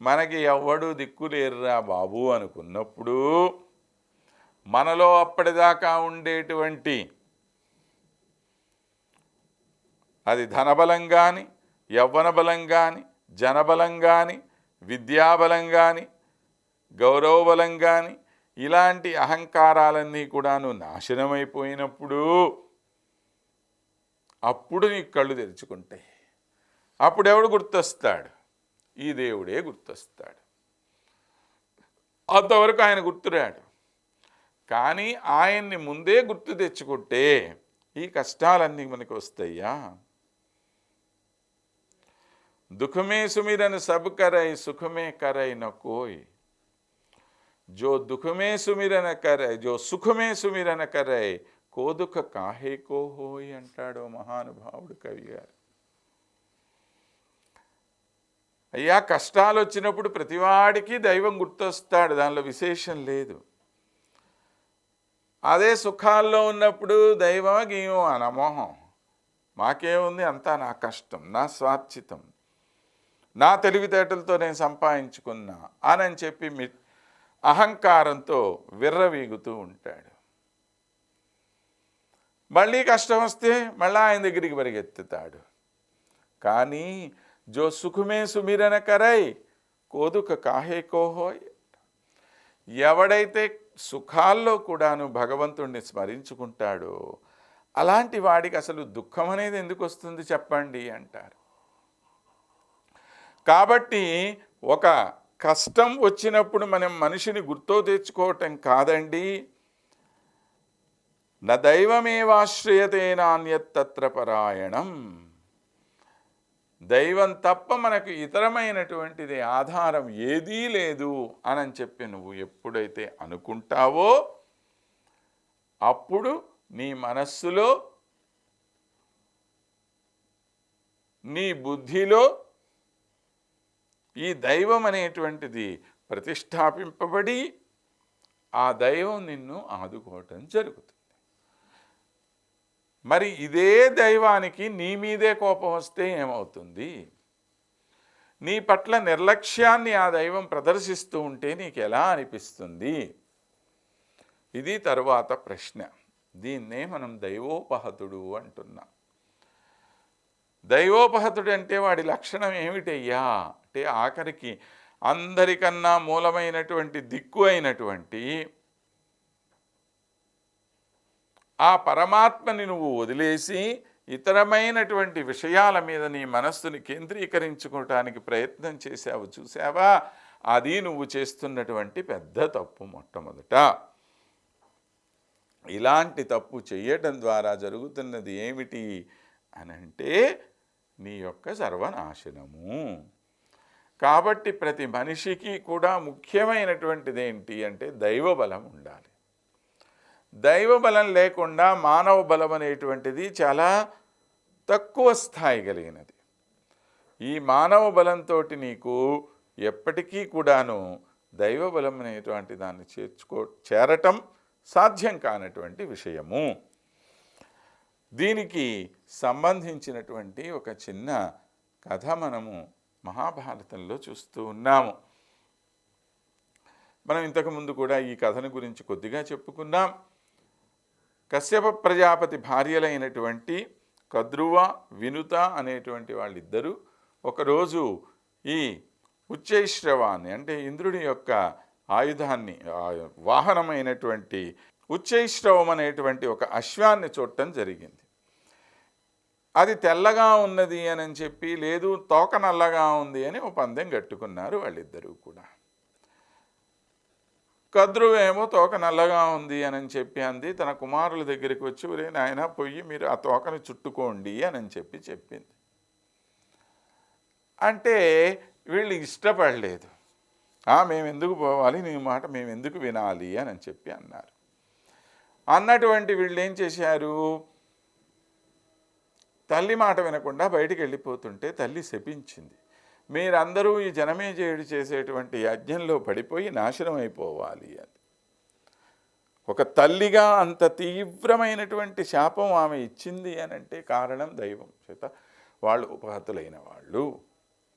మనకి ఎవ్వడు దిక్కులేరురా బాబు అనుకున్నప్పుడు మనలో అప్పటిదాకా ఉండేటువంటి అది ధనబలం కానీ, యవ్వన బలం కానీ, జనబలం కానీ, విద్యాబలం కానీ, గౌరవబలం కానీ, ఇలాంటి అహంకారాలన్నీ కూడాను నాశనమైపోయినప్పుడు అప్పుడు నీకు కళ్ళు తెరుచుకుంటాయి. అప్పుడెవడు గుర్తొస్తాడు? ఈ దేవుడే గుర్తొస్తాడు. అంతవరకు ఆయన గుర్తురాడు. కానీ ఆయన్ని ముందే గుర్తు తెచ్చుకుంటే ఈ కష్టాలన్నీ మనకు వస్తాయా? దుఃఖమే సుమిరన్ సబ్ కరై సుఖమే కరై న కోయ్, జో దుఃఖమే సుమిరన కరై జో సుఖమే సుమిరన కరై కో దుఃఖ కాహే కో హోయ్ అంటాడు మహానుభావుడు కవి గారు. అయ్యా, కష్టాలు వచ్చినప్పుడు ప్రతివాడికి దైవం గుర్తొస్తాడు, దానిలో విశేషం లేదు. అదే సుఖాల్లో ఉన్నప్పుడు దైవం గీయం అనమోహం, మాకేముంది, అంతా నా కష్టం, నా స్వార్జితం, నా తెలివితేటలతో నేను సంపాదించుకున్నా అని చెప్పి అహంకారంతో విర్రవీగుతూ ఉంటాడు. మళ్ళీ కష్టం వస్తే మళ్ళీ ఆయన దగ్గరికి పరిగెత్తుతాడు. కానీ జో సుఖమే సుమిరన కరై కోదుక కాహే కోహోయ్, ఎవడైతే సుఖాల్లో కూడాను భగవంతుణ్ణి స్మరించుకుంటాడో అలాంటి వాడికి అసలు దుఃఖం అనేది ఎందుకు వస్తుంది చెప్పండి అంటారు. కాబట్టి ఒక కష్టం వచ్చినప్పుడు మనం మనిషిని గుర్తు తెచ్చుకోవటం కాదండి. న దైవమేవాశ్రయతే నాన్యత్తత్ర పరాయణం, దైవం తప్ప మనకు ఇతరమైనటువంటిది ఆధారం ఏదీ లేదు అని చెప్పి నువ్వు ఎప్పుడైతే అనుకుంటావో అప్పుడు నీ మనస్సులో, నీ బుద్ధిలో ఈ దైవం అనేటువంటిది ప్రతిష్టాపింపబడి ఆ దైవం నిన్ను ఆదుకోవటం జరుగుతుంది. మరి ఇదే దైవానికి నీ మీదే కోపం వస్తే ఏమవుతుంది? నీ పట్ల నిర్లక్ష్యాన్ని ఆ దైవం ప్రదర్శిస్తూ ఉంటే నీకు ఎలా అనిపిస్తుంది? ఇది తరువాత ప్రశ్న. దీన్నే మనం దైవోపహతుడు అంటున్నాం. దైవోపహతుడు అంటే వాడి లక్షణం ఏమిటయ్యా అంటే, ఆఖరికి అందరికన్నా మూలమైనటువంటి దిక్కు అయినటువంటి ఆ పరమాత్మని నువ్వు వదిలేసి ఇతరమైనటువంటి విషయాల మీద నీ మనస్సుని కేంద్రీకరించుకోవటానికి ప్రయత్నం చేశావు చూసావా, అది నువ్వు చేస్తున్నటువంటి పెద్ద తప్పు. మొట్టమొదట ఇలాంటి తప్పు చేయటం ద్వారా జరుగుతున్నది ఏమిటి అనంటే నీ యొక్క సర్వనాశనము. కాబట్టి ప్రతి మనిషికి కూడా ముఖ్యమైనటువంటిది ఏంటి అంటే దైవబలం ఉండాలి. దైవబలం లేకుండా మానవ బలం అనేటువంటిది చాలా తక్కువ స్థాయి కలిగినది. ఈ మానవ బలంతో నీకు ఎప్పటికీ కూడాను దైవబలం అనేటువంటి దాన్ని చేరటం సాధ్యం కానటువంటి విషయము. దీనికి సంబంధించినటువంటి ఒక చిన్న కథ మనము మహాభారతంలో చూస్తూ ఉన్నాము. మనం ఇంతకుముందు కూడా ఈ కథను గురించి కొద్దిగా చెప్పుకున్నాం. కశ్యప ప్రజాపతి భార్యలైనటువంటి కద్రువ, వినుత అనేటువంటి వాళ్ళిద్దరూ ఒకరోజు ఈ ఉచ్చైశ్రవాన్ని అంటే ఇంద్రుడి యొక్క ఆయుధాన్ని, వాహనమైనటువంటి ఉచ్చైశ్రవం అనేటువంటి ఒక అశ్వాన్ని చూడటం జరిగింది. అది తెల్లగా ఉన్నది అని చెప్పి, లేదు తోక నల్లగా ఉంది అని ఒక పందెం కట్టుకున్నారు వాళ్ళిద్దరూ కూడా. కద్రువేమో తోక నల్లగా ఉంది అని చెప్పి అంది. తన కుమారుల దగ్గరికి వచ్చి, ఒరే నాయన పొయ్యి మీరు ఆ తోకని చుట్టుకోండి అని చెప్పి చెప్పింది. అంటే వీళ్ళు ఇష్టపడలేదు. మేము ఎందుకు పోవాలి, నీ మాట మేము ఎందుకు వినాలి అని చెప్పి అన్నారు. అన్నటువంటి వీళ్ళు ఏం చేశారు, తల్లి మాట వినకుండా బయటికి వెళ్ళిపోతుంటే తల్లి శపించింది, మీరందరూ ఈ జనమేజయుడు చేసేటువంటి యజ్ఞంలో పడిపోయి నాశనం అయిపోవాలి అని. ఒక తల్లిగా అంత తీవ్రమైనటువంటి శాపం ఆమె ఇచ్చింది అని అంటే కారణం దైవం చేత వాళ్ళు ఉపహతులైన వాళ్ళు.